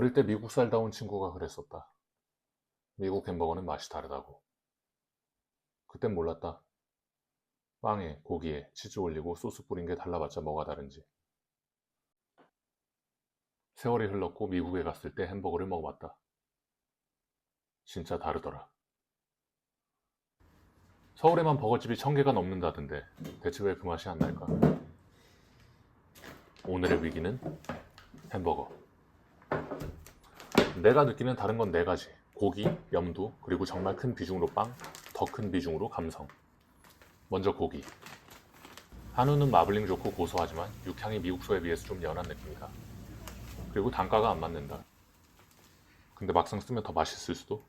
어릴 때 미국 살다 온 친구가 그랬었다. 미국 햄버거는 맛이 다르다고. 그땐 몰랐다. 빵에 고기에 치즈 올리고 소스 뿌린 게 달라봤자 뭐가 다른지. 세월이 흘렀고 미국에 갔을 때 햄버거를 먹어봤다. 진짜 다르더라. 서울에만 버거집이 1000개가 넘는다던데 대체 왜 그 맛이 안 날까? 오늘의 위기는 햄버거. 내가 느끼는 다른 건 네 가지. 고기, 염두, 그리고 정말 큰 비중으로 빵, 더 큰 비중으로 감성. 먼저 고기. 한우는 마블링 좋고 고소하지만 육향이 미국소에 비해서 좀 연한 느낌이다. 그리고 단가가 안 맞는다. 근데 막상 쓰면 더 맛있을 수도.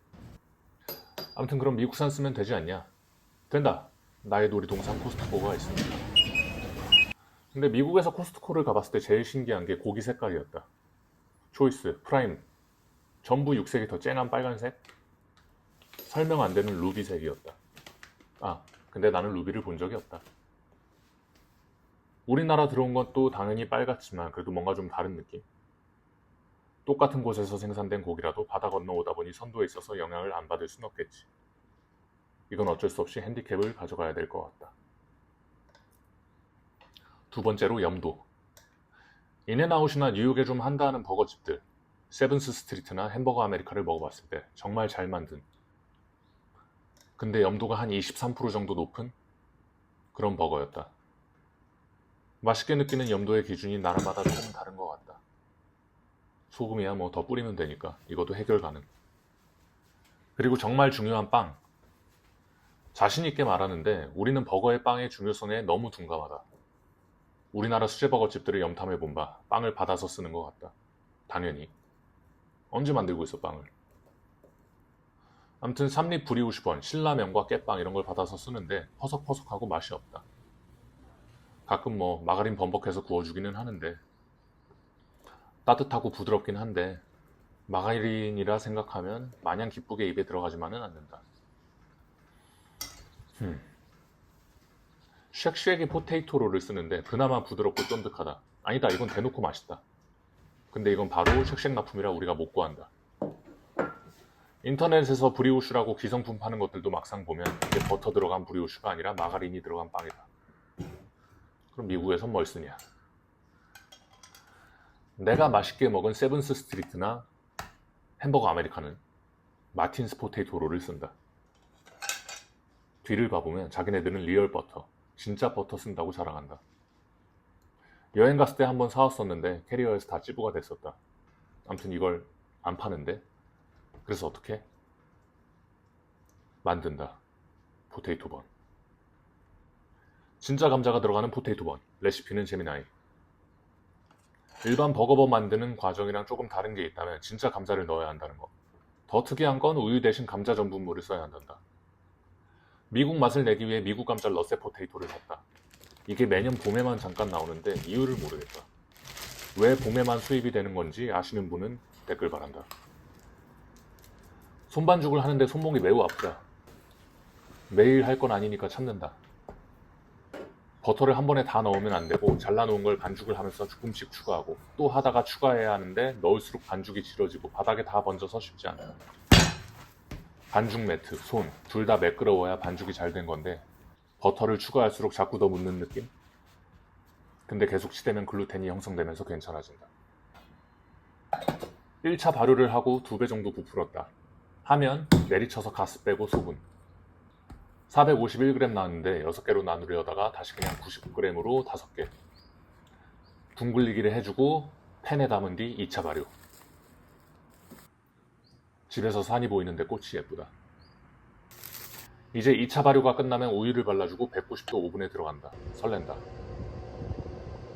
아무튼 그럼 미국산 쓰면 되지 않냐? 된다. 나의 놀이동산 코스트코가 있습니다. 근데 미국에서 코스트코를 가봤을 때 제일 신기한 게 고기 색깔이었다. 초이스, 프라임, 전부 육색이 더 쨍한 빨간색? 설명 안 되는 루비색이었다. 아, 근데 나는 루비를 본 적이 없다. 우리나라 들어온 건 또 당연히 빨갛지만 그래도 뭔가 좀 다른 느낌? 똑같은 곳에서 생산된 고기라도 바다 건너 오다 보니 선도에 있어서 영향을 안 받을 순 없겠지. 이건 어쩔 수 없이 핸디캡을 가져가야 될 것 같다. 두 번째로 염도. 인앤아웃이나 뉴욕에 좀 한다는 버거집들, 세븐스 스트리트나 햄버거 아메리카를 먹어봤을 때 정말 잘 만든, 근데 염도가 한 23% 정도 높은 그런 버거였다. 맛있게 느끼는 염도의 기준이 나라마다 조금 다른 것 같다. 소금이야 뭐 더 뿌리면 되니까 이것도 해결 가능. 그리고 정말 중요한 빵. 자신 있게 말하는데 우리는 버거의 빵의 중요성에 너무 둔감하다. 우리나라 수제버거집들을 염탐해 본 바 빵을 받아서 쓰는 것 같다. 당연히. 언제 만들고 있어 빵을. 아무튼 삼립 브리오시번, 신라면과 깨빵 이런 걸 받아서 쓰는데 퍼석퍼석하고 맛이 없다. 가끔 뭐 마가린 범벅해서 구워주기는 하는데 따뜻하고 부드럽긴 한데 마가린이라 생각하면 마냥 기쁘게 입에 들어가지만은 않는다. 쉑쉑이 포테이토롤을 쓰는데 그나마 부드럽고 쫀득하다. 아니다, 이건 대놓고 맛있다. 근데 이건 바로 쉑쉑 납품이라 우리가 못 구한다. 인터넷에서 브리오슈라고 기성품 파는 것들도 막상 보면 이게 버터 들어간 브리오슈가 아니라 마가린이 들어간 빵이다. 그럼 미국에선 뭘 쓰냐? 내가 맛있게 먹은 세븐스 스트리트나 햄버거 아메리카는 마틴스 포테이토롤을 쓴다. 뒤를 봐보면 자기네들은 리얼 버터, 진짜 버터 쓴다고 자랑한다. 여행 갔을 때 한번 사왔었는데 캐리어에서 다 찌부가 됐었다. 아무튼 이걸 안 파는데 그래서 어떻게? 만든다. 포테이토 번. 진짜 감자가 들어가는 포테이토 번. 레시피는 재미나이. 일반 버거번 만드는 과정이랑 조금 다른 게 있다면 진짜 감자를 넣어야 한다는 거. 더 특이한 건 우유 대신 감자 전분물을 써야 한단다. 미국 맛을 내기 위해 미국 감자 러세 포테이토를 샀다. 이게 매년 봄에만 잠깐 나오는데 이유를 모르겠다. 왜 봄에만 수입이 되는 건지 아시는 분은 댓글 바란다. 손반죽을 하는데 손목이 매우 아프다. 매일 할 건 아니니까 참는다. 버터를 한 번에 다 넣으면 안 되고 잘라놓은 걸 반죽을 하면서 조금씩 추가하고 또 하다가 추가해야 하는데 넣을수록 반죽이 질어지고 바닥에 다 번져서 쉽지 않다. 반죽 매트, 손 둘 다 매끄러워야 반죽이 잘 된 건데 버터를 추가할수록 자꾸 더 묻는 느낌? 근데 계속 치대면 글루텐이 형성되면서 괜찮아진다. 1차 발효를 하고 2배 정도 부풀었다. 하면 내리쳐서 가스 빼고 소분. 451g 나왔는데 6개로 나누려다가 다시 그냥 99g으로 5개. 둥글리기를 해주고 팬에 담은 뒤 2차 발효. 집에서 산이 보이는데 꽃이 예쁘다. 이제 2차 발효가 끝나면 우유를 발라주고 190도 오븐에 들어간다. 설렌다.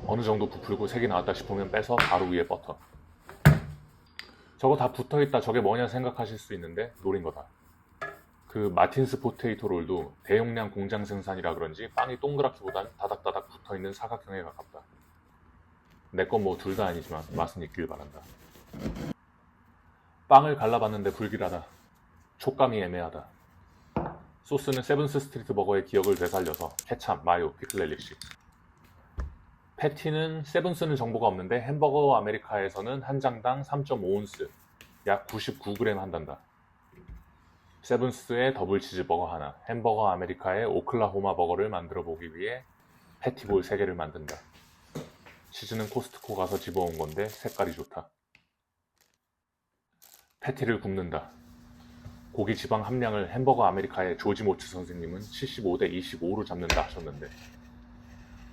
어느 정도 부풀고 색이 나왔다 싶으면 빼서 바로 위에 버터. 저거 다 붙어있다 저게 뭐냐 생각하실 수 있는데 노린 거다. 그 마틴스 포테이토 롤도 대용량 공장 생산이라 그런지 빵이 동그랗기보단 다닥다닥 붙어있는 사각형에 가깝다. 내 건 뭐 둘 다 아니지만 맛은 있길 바란다. 빵을 갈라봤는데 불길하다. 촉감이 애매하다. 소스는 세븐스 스트리트 버거의 기억을 되살려서 케찹, 마요, 피클 렐리시. 패티는 세븐스는 정보가 없는데 햄버거 아메리카에서는 한 장당 3.5온스, 약 99g 한단다. 세븐스의 더블 치즈버거 하나, 햄버거 아메리카의 오클라호마 버거를 만들어 보기 위해 패티볼 3개를 만든다. 치즈는 코스트코 가서 집어온 건데 색깔이 좋다. 패티를 굽는다. 고기 지방 함량을 햄버거 아메리카의 조지 모츠 선생님은 75대 25로 잡는다 하셨는데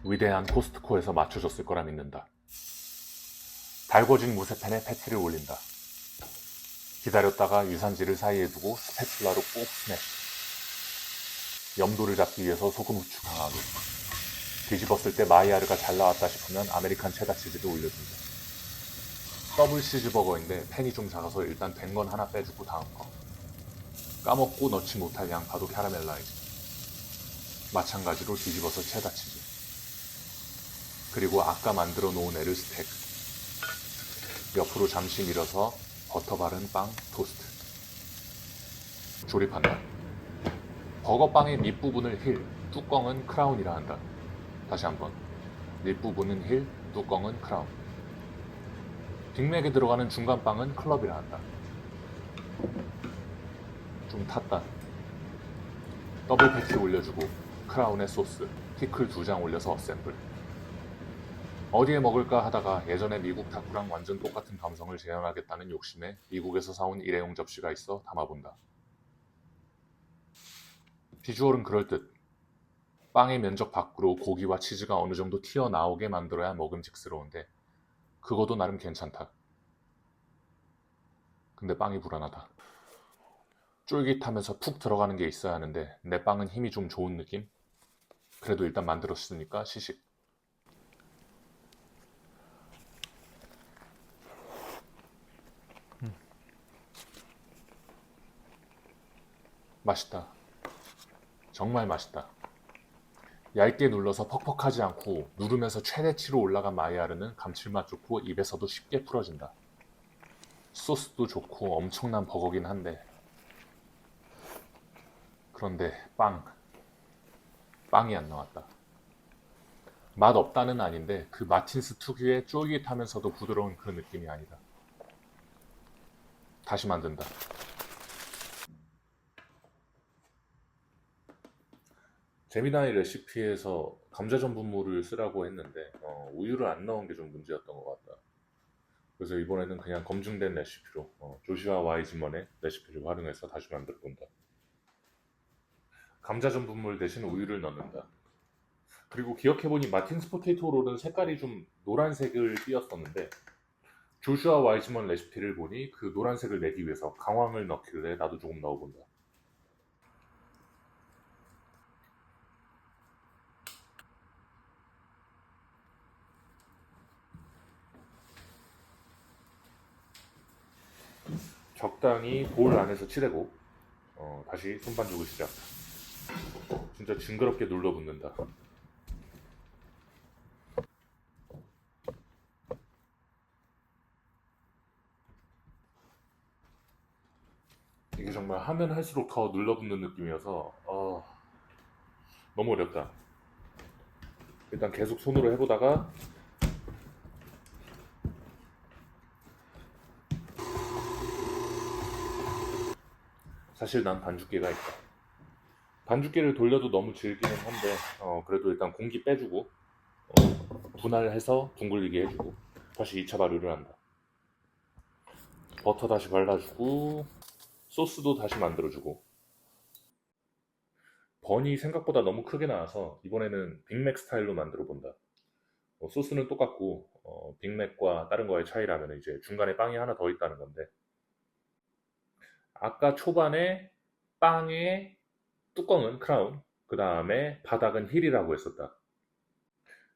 위대한 코스트코에서 맞춰줬을 거라 믿는다. 달궈진 무쇠팬에 패티를 올린다. 기다렸다가 유산지를 사이에 두고 스패츌라로 꼭 스매시. 염도를 잡기 위해서 소금 후추 강하게. 뒤집었을 때 마이야르가 잘 나왔다 싶으면 아메리칸 체다 치즈를 올려준다. 더블 치즈버거인데 팬이 좀 작아서 일단 된 건 하나 빼주고 다음 거. 까먹고 넣지 못할 양파도 캐러멜라이즈. 마찬가지로 뒤집어서 체다 치즈. 그리고 아까 만들어 놓은 애를 스택. 옆으로 잠시 밀어서 버터 바른 빵 토스트. 조립한다. 버거빵의 밑부분을 힐, 뚜껑은 크라운이라 한다. 다시 한번. 밑부분은 힐, 뚜껑은 크라운. 빅맥에 들어가는 중간빵은 클럽이라 한다. 좀 탔다. 더블 패티 올려주고 크라운에 소스, 피클 2장 올려서 어셈블. 어디에 먹을까 하다가 예전에 미국 타코랑 완전 똑같은 감성을 재현하겠다는 욕심에 미국에서 사온 일회용 접시가 있어 담아본다. 비주얼은 그럴듯. 빵의 면적 밖으로 고기와 치즈가 어느 정도 튀어나오게 만들어야 먹음직스러운데 그거도 나름 괜찮다. 근데 빵이 불안하다. 쫄깃하면서 푹 들어가는 게 있어야 하는데 내 빵은 힘이 좀 좋은 느낌? 그래도 일단 만들었으니까 시식. 맛있다. 정말 맛있다. 얇게 눌러서 퍽퍽하지 않고 누르면서 최대치로 올라간 마이야르는 감칠맛 좋고 입에서도 쉽게 풀어진다. 소스도 좋고 엄청난 버거긴 한데 그런데 빵이 안 나왔다. 맛 없다는 아닌데 그 마틴스 특유의 쫄깃하면서도 부드러운 그 느낌이 아니다. 다시 만든다. 제미나이 레시피에서 감자 전분물을 쓰라고 했는데 우유를 안 넣은 게 좀 문제였던 것 같다. 그래서 이번에는 그냥 검증된 레시피로 조슈아 와이즈먼의 레시피를 활용해서 다시 만들어 본다. 감자 전분물 대신 우유를 넣는다. 그리고 기억해보니 마틴스 포테이토 롤은 색깔이 좀 노란색을 띄었었는데 조슈아 와이즈먼 레시피를 보니 그 노란색을 내기 위해서 강황을 넣길래 나도 조금 넣어본다. 적당히 볼 안에서 치대고 다시 손반죽을 시작. 진짜 징그럽게 눌러붙는다. 이게 정말 하면 할수록 더 눌러붙는 느낌이어서 너무 어렵다. 일단 계속 손으로 해보다가 사실 난 반죽기가 있다. 반죽기를 돌려도 너무 질기는 한데 그래도 일단 공기 빼주고 분할해서 둥글리게 해주고 다시 2차 발효를 한다. 버터 다시 발라주고 소스도 다시 만들어주고. 번이 생각보다 너무 크게 나와서 이번에는 빅맥 스타일로 만들어 본다. 소스는 똑같고 빅맥과 다른 거의 차이라면 이제 중간에 빵이 하나 더 있다는 건데 아까 초반에 빵의 뚜껑은 크라운, 그 다음에 바닥은 힐이라고 했었다.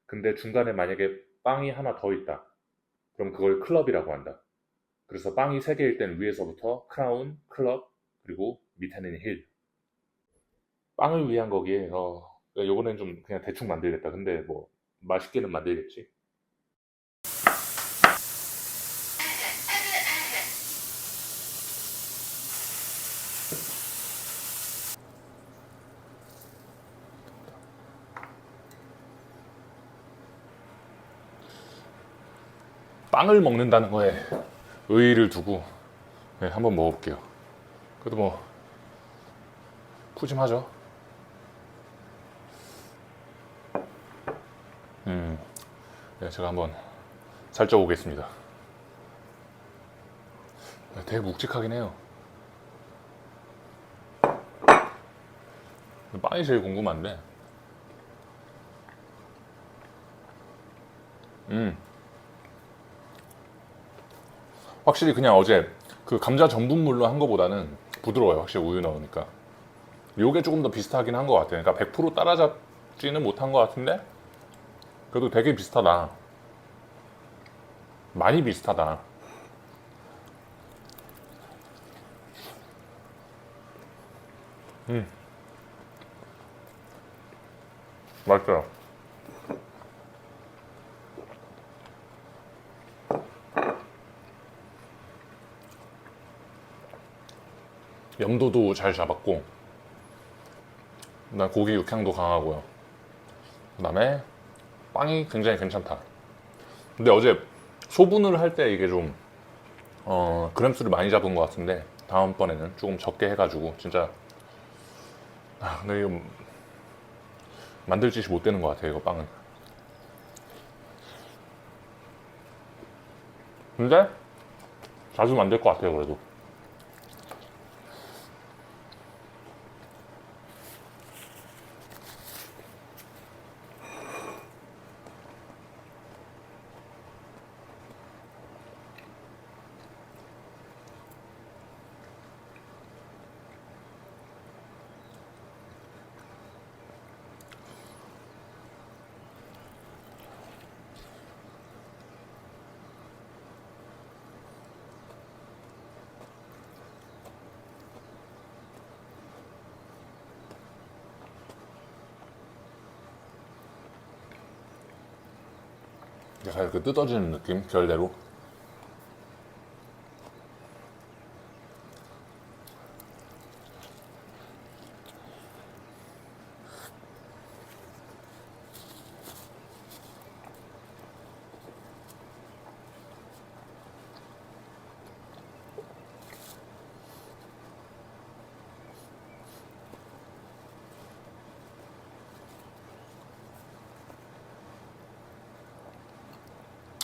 근데 중간에 만약에 빵이 하나 더 있다. 그럼 그걸 클럽이라고 한다. 그래서 빵이 3개일 땐 위에서부터 크라운, 클럽, 그리고 밑에는 힐. 빵을 위한 거기에 요번엔 좀 그냥 대충 만들겠다. 근데 뭐 맛있게는 만들겠지. 빵을 먹는다는 거에 의의를 두고 네, 한번 먹어볼게요. 그래도 뭐 푸짐하죠. 네, 제가 한번 살쪄 보겠습니다. 네, 되게 묵직하긴 해요. 빵이 제일 궁금한데. 확실히 그냥 어제 그 감자 전분물로 한 거보다는 부드러워요. 확실히 우유 넣으니까. 요게 조금 더 비슷하긴 한 것 같아요. 그러니까 100% 따라잡지는 못한 것 같은데 그래도 되게 비슷하다. 많이 비슷하다. 맛있어요. 염도도 잘 잡았고, 그다음 고기 육향도 강하고요. 그다음에 빵이 굉장히 괜찮다. 근데 어제 소분을 할 때 이게 좀 그램수를 많이 잡은 것 같은데 다음번에는 조금 적게 해가지고 진짜 근데 이거 만들 짓이 못 되는 것 같아요. 이거 빵은. 근데 자주 만들 것 같아요. 그래도. 약간 그 뜯어지는 느낌? 결대로.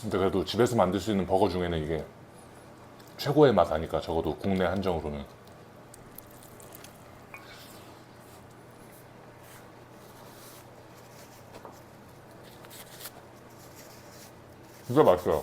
근데 그래도 집에서 만들 수 있는 버거 중에는 이게 최고의 맛 아닐까. 적어도 국내 한정으로는. 진짜 맛있어요.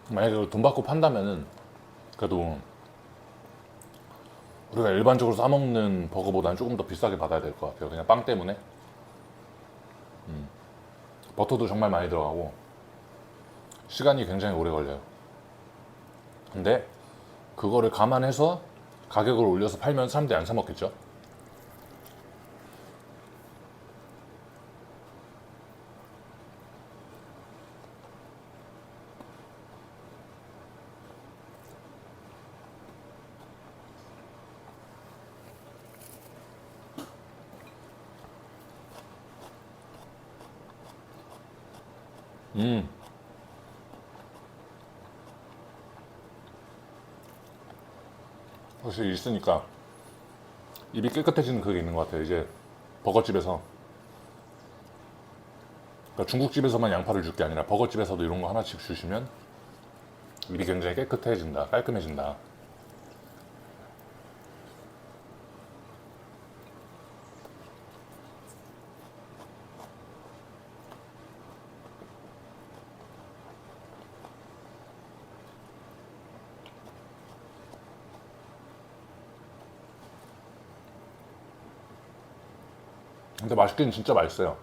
만약에 돈 받고 판다면은 그래도 우리가 일반적으로 사 먹는 버거보다는 조금 더 비싸게 받아야 될 것 같아요. 그냥 빵 때문에. 버터도 정말 많이 들어가고 시간이 굉장히 오래 걸려요. 근데 그거를 감안해서 가격을 올려서 팔면 사람들이 안 사 먹겠죠? 확실히 있으니까 입이 깨끗해지는 그게 있는 것 같아요. 이제 버거집에서, 그러니까 중국집에서만 양파를 줄 게 아니라 버거집에서도 이런 거 하나씩 주시면 입이 굉장히 깨끗해진다, 깔끔해진다. 근데 맛있긴 진짜 맛있어요.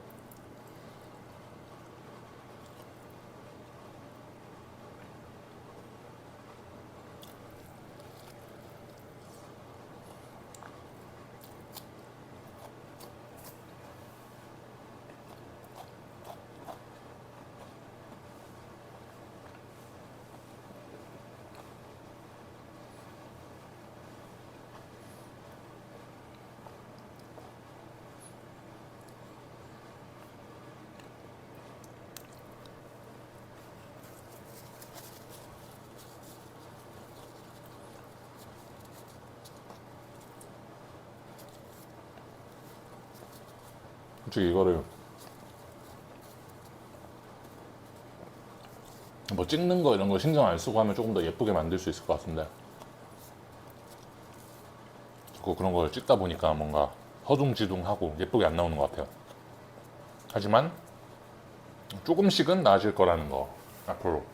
솔직히 이거를 뭐 찍는 거 이런 거 신경 안 쓰고 하면 조금 더 예쁘게 만들 수 있을 것 같은데 자꾸 그런 걸 찍다 보니까 뭔가 허둥지둥하고 예쁘게 안 나오는 것 같아요. 하지만 조금씩은 나아질 거라는 거 앞으로